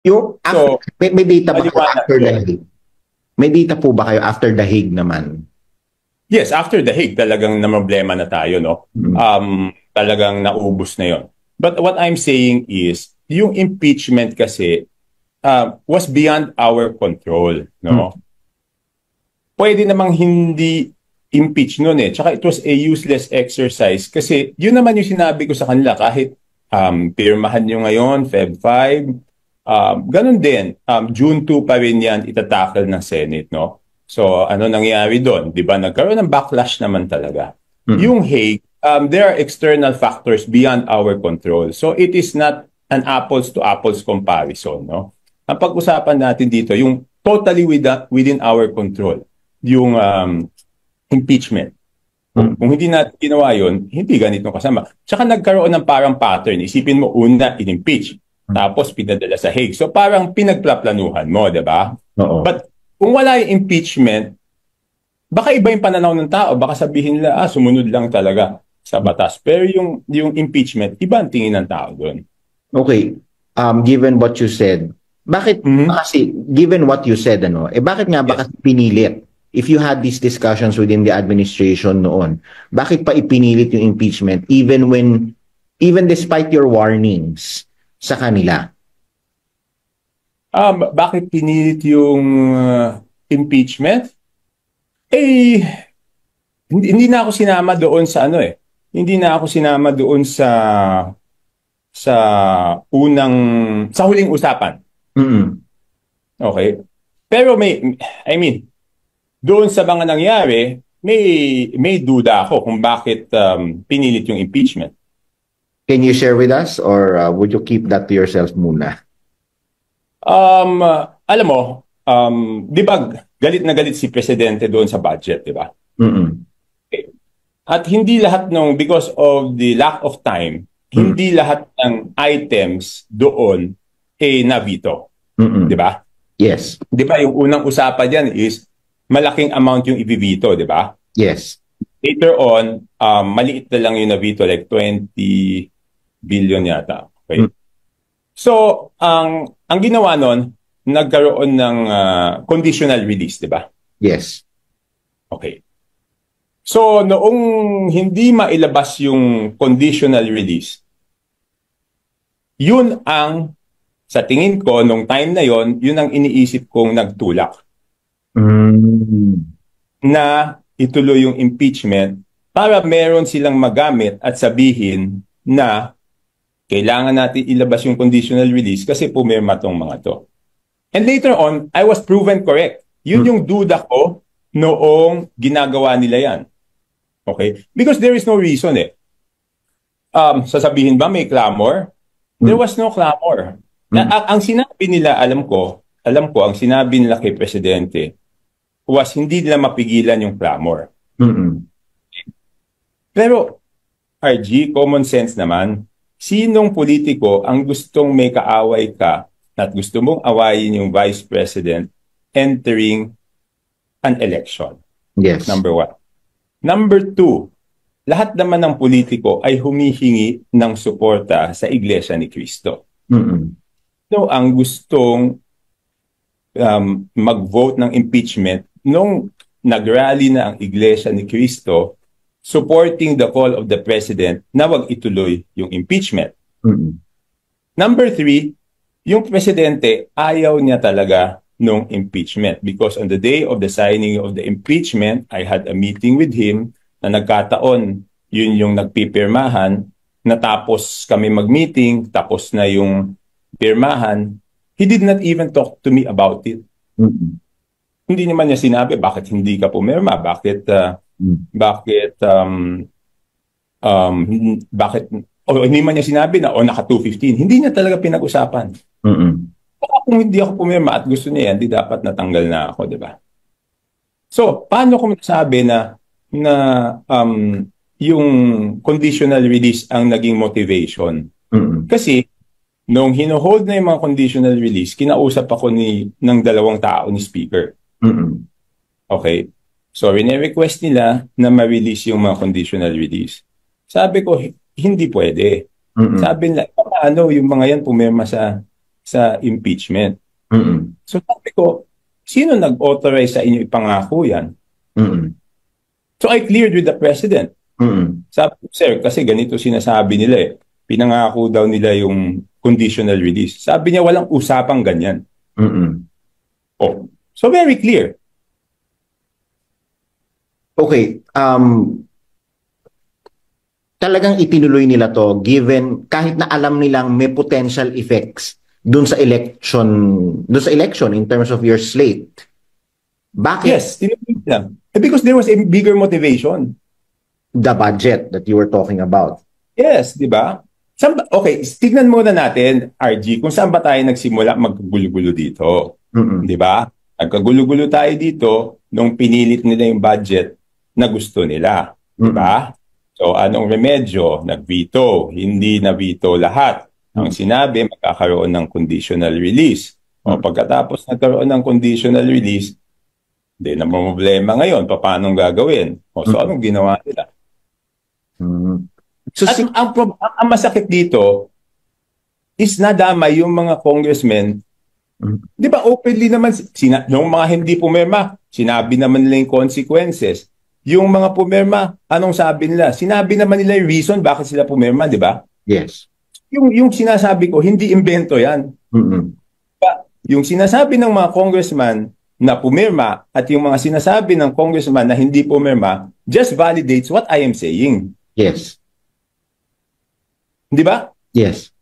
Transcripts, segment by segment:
Yung after, So, may data ba kayo maliwanag after the yun. Hague? May data po ba kayo after the Hague naman? Yes, after the Hague, talagang namroblema na tayo, no? Talagang naubos na yon. But what I'm saying is, yung impeachment kasi was beyond our control, no? Pwede namang hindi impeach nun eh. Tsaka it was a useless exercise kasi yun naman yung sinabi ko sa kanila kahit pirmahan nyo ngayon, Feb 5, ganun din, June 2 pa rin yan itatakal ng Senate, no? So, ano nangyari doon? Di ba? Nagkaroon ng backlash naman talaga. Yung Hague, there are external factors beyond our control. So, it is not an apples to apples comparison, no? Ang pag-usapan natin dito, yung totally within our control, yung impeachment. Kung hindi natin ginawa yun, hindi ganito kasama. Tsaka nagkaroon ng parang pattern. Isipin mo, una, in-impeach. Tapos, pinadala sa Hague. So, parang pinagplaplanuhan mo, di ba? But, kung wala yung impeachment, baka iba yung pananaw ng tao. Baka sabihin nila, sumunod lang talaga sa batas. Pero yung impeachment, iba ang tingin ng tao doon. Okay. Given what you said, bakit, kasi, given what you said, bakit nga ba kasi pinilit? If you had these discussions within the administration noon, bakit pa ipinilit yung impeachment even despite your warnings sa kanila? Bakit pinilit yung impeachment? Hindi na ako sinama doon sa Hindi na ako sinama doon sa huling usapan. Okay. Pero doon sa mga nangyari, may duda ako kung bakit pinilit yung impeachment. Can you share with us or would you keep that to yourself muna? Alam mo, di ba galit na galit si Presidente doon sa budget, di ba? Okay. At hindi lahat because of the lack of time, hindi lahat ng items doon na-veto. Di ba? Yes. Di ba yung unang usapan dyan is malaking amount yung i-veto, di ba? Yes. Later on, maliit na lang yung na-veto, like 20 billion yata. Okay? So, ang ginawa nun, nagkaroon ng conditional release, di ba? Yes. Okay. So, noong hindi mailabas yung conditional release, yun ang, sa tingin ko, nung time na yun ang iniisip kong nagtulak. Na ituloy yung impeachment para meron silang magamit at sabihin na kailangan natin ilabas yung conditional release kasi pumirma tong mga to. And later on, I was proven correct. Yun yung duda ko noong ginagawa nila yan. Okay? Because there is no reason sasabihin ba may clamor? There was no clamor. Ang sinabi nila, alam ko, ang sinabi nila kay Presidente was hindi nila mapigilan yung clamor. Pero, RG, common sense naman, sinong politiko ang gustong may kaaway ka at gusto mong awayin yung Vice President entering an election? Yes. Number one. Number two, lahat naman ng politiko ay humihingi ng suporta sa Iglesia ni Cristo. So, ang gustong mag-vote ng impeachment nung nag-rally na ang Iglesia ni Cristo supporting the call of the President na wag ituloy yung impeachment. Number three, yung Presidente ayaw niya talaga nung impeachment because on the day of the signing of the impeachment, I had a meeting with him na nagkataon, yun yung nagpipirmahan, natapos kami mag-meeting, tapos na yung pirmahan, he did not even talk to me about it. Hindi naman niya sinabi, bakit hindi ka pumirma? Bakit hindi man niya sinabi na, naka 215. Hindi niya talaga pinag-usapan. Kung hindi ako pumirma at gusto niya yan, di dapat natanggal na ako, di ba? So, paano ko masabi na yung conditional release ang naging motivation? Kasi, nung hino-hold na yung mga conditional release, kinausap ako ng dalawang tao ni Speaker. Okay? So, rene-request nila na ma-release yung mga conditional release. Sabi ko, hindi pwede. Sabi nila, paano yung mga yan pumirma sa sa impeachment. Mm-mm. So sabi ko, sino nag-authorize sa inyo ipangako yan? Mm-mm. So I cleared with the President. Mm-mm. Sabi ko, sir, kasi ganito sinasabi nila eh. Pinangako daw nila yung conditional release. Sabi niya, walang usapang ganyan. Mm-mm. Oh, so very clear. Okay, talagang itinuloy nila to given kahit na alam nilang may potential effects dun sa election in terms of your slate. Bakit? Yes, tinuloy nila. Because there was a bigger motivation. The budget that you were talking about. Yes, di ba? Okay, tignan muna natin, RG, kung saan ba tayo nagsimula magkagulo-gulo dito. Di ba? Nagkagulo-gulo tayo dito nung pinilit nila yung budget na gusto nila. Di ba? So, anong remedyo? Nag-veto. Hindi na-veto lahat. Ang sinabi, magkakaroon ng conditional release. O pagkatapos nagkaroon ng conditional release, hindi na problema ngayon. Paano gagawin? O so, anong ginawa nila? So, ang masakit dito is nadamay yung mga congressmen. Di ba openly naman, yung mga hindi pumirma, sinabi naman nila yung consequences. Yung mga pumirma, anong sabi nila? Sinabi naman nila yung reason bakit sila pumirma, di ba? Yes. Yung sinasabi ko, hindi invento yan. Yung sinasabi ng mga congressman na pumirma at yung mga sinasabi ng congressman na hindi pumirma just validates what I am saying. Yes. Di ba? Yes.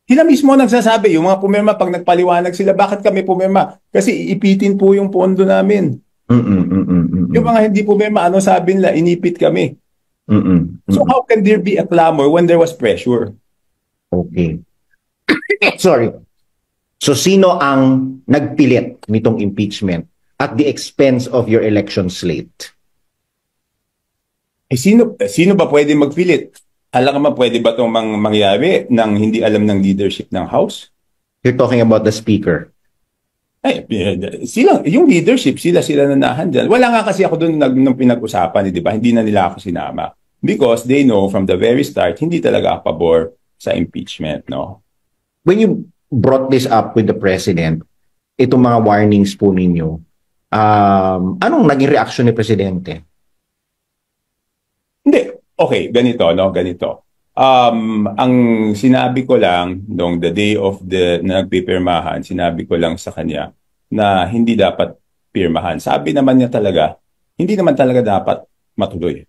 Sila mismo nagsasabi, yung mga pumirma, pag nagpaliwanag sila, bakit kami pumirma? Kasi iipitin po yung pondo namin. Yung mga hindi pumirma, ano sabi nila? Inipit kami. So how can there be a clamor when there was pressure? Okay. Sorry. So sino ang nagpilit nitong impeachment at the expense of your election slate? Sino ba pwede magpilit? Alam ka ba, pwede ba itong mangyari nang hindi alam ng leadership ng House? You're talking about the Speaker. Yung leadership, sila na nahandyan. Wala nga kasi ako doon nung pinag-usapan, di ba? Hindi na nila ako sinama. Because they know from the very start, hindi talaga ako pabor sa impeachment, no? When you brought this up with the President, itong mga warnings po ninyo, anong naging reaksyon ni Presidente? Hindi. Okay, ganito, no? Ganito. Ang sinabi ko lang nung the day of na nagpipirmahan, sinabi ko lang sa kanya na hindi dapat pirmahan. Sabi naman niya talaga, hindi naman talaga dapat matuloy.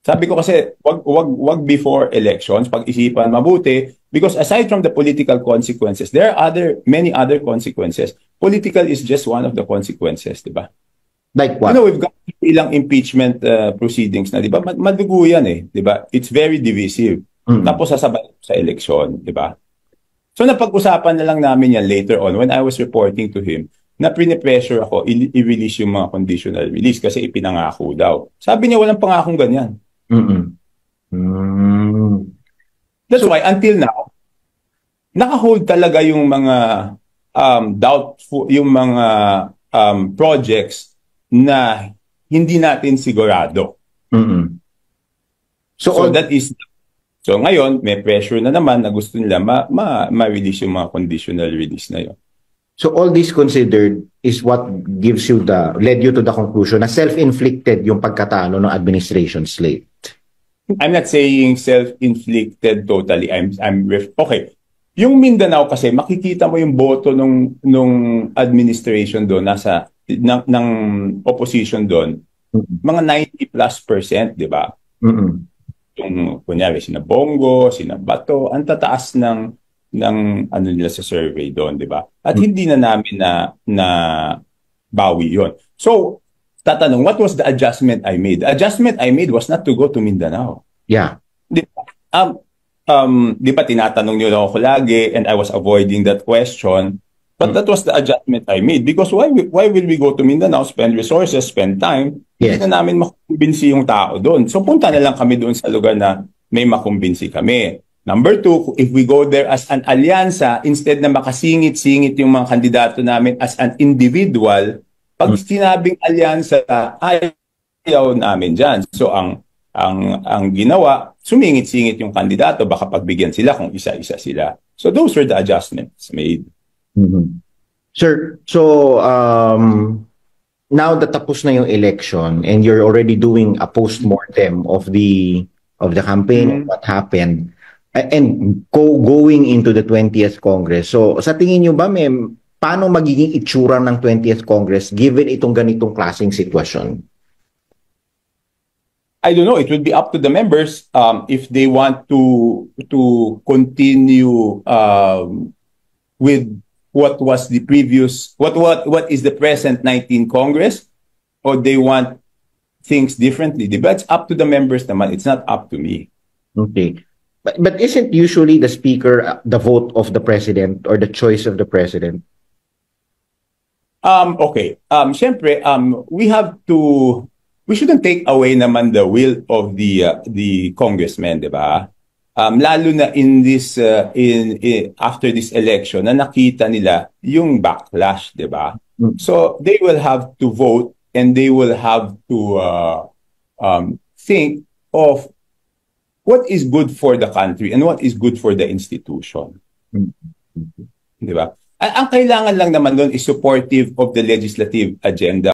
Sabi ko kasi, wag before elections, pag-isipan mabuti, because aside from the political consequences, there are many other consequences. Political is just one of the consequences, di ba? Like what? You know, we've got ilang impeachment proceedings na, di ba? Madugo yan eh, di ba? It's very divisive. Tapos sasabay sa election, di ba? So napag-usapan na lang namin yan later on when I was reporting to him na pressure ako i-release yung mga conditional release kasi ipinangako daw. Sabi niya walang pangakong ganyan. That's why until now, naka-hold talaga yung mga doubtful, yung mga projects na hindi natin sigurado. So that is, so ngayon may pressure na naman na gusto nila ma-release yung mga conditional release na yun. So all this considered is what led you to the conclusion na self-inflicted yung pagkatalo ng administration slate. I'm not saying self-inflicted totally. Okay. Yung Mindanao kasi makikita mo yung boto nung administration doon ng opposition doon, mga 90+%, di ba? Yung kunyari sina Bongo, sina Bato, ang tataas ng ano nila sa survey doon, di ba? At hindi na namin na bawi yon. So, tatanong, what was the adjustment I made? The adjustment I made was not to go to Mindanao. Yeah. Di ba? Di ba tinatanong niyo ako lagi and I was avoiding that question. But that was the adjustment I made because why will we go to Mindanao, spend resources, spend time, hindi na namin makumbinsi yung tao doon. So punta na lang kami doon sa lugar na may makumbinsi kami. Number two, if we go there as an alyansa, instead na makasingit-singit yung mga kandidato namin as an individual, pag sinabing alyansa, ayaw namin dyan. So ang ginawa, sumingit-singit yung kandidato, baka pagbigyan sila kung isa-isa sila. So those were the adjustments made. Mm-hmm. Sir, so now that tapos na yung election and you're already doing a post-mortem of the campaign, of what happened, and going into the 20th Congress. So sa tingin nyo ba, paano magiging itsura ng 20th Congress given itong ganitong klaseng sitwasyon? I don't know. It would be up to the members if they want to continue with what was the previous what is the present 19 Congress, or they want things differently. But it's up to the members naman. It's not up to me. Okay. But isn't usually the speaker the vote of the president or the choice of the president? Okay. Syempre, we shouldn't take away naman the will of the congressman, di ba? Lalo na in this after this election na nakita nila yung backlash, di ba? So they will have to vote and they will have to think of what is good for the country and what is good for the institution. Di ba? Ang kailangan lang naman doon is supportive of the legislative agenda.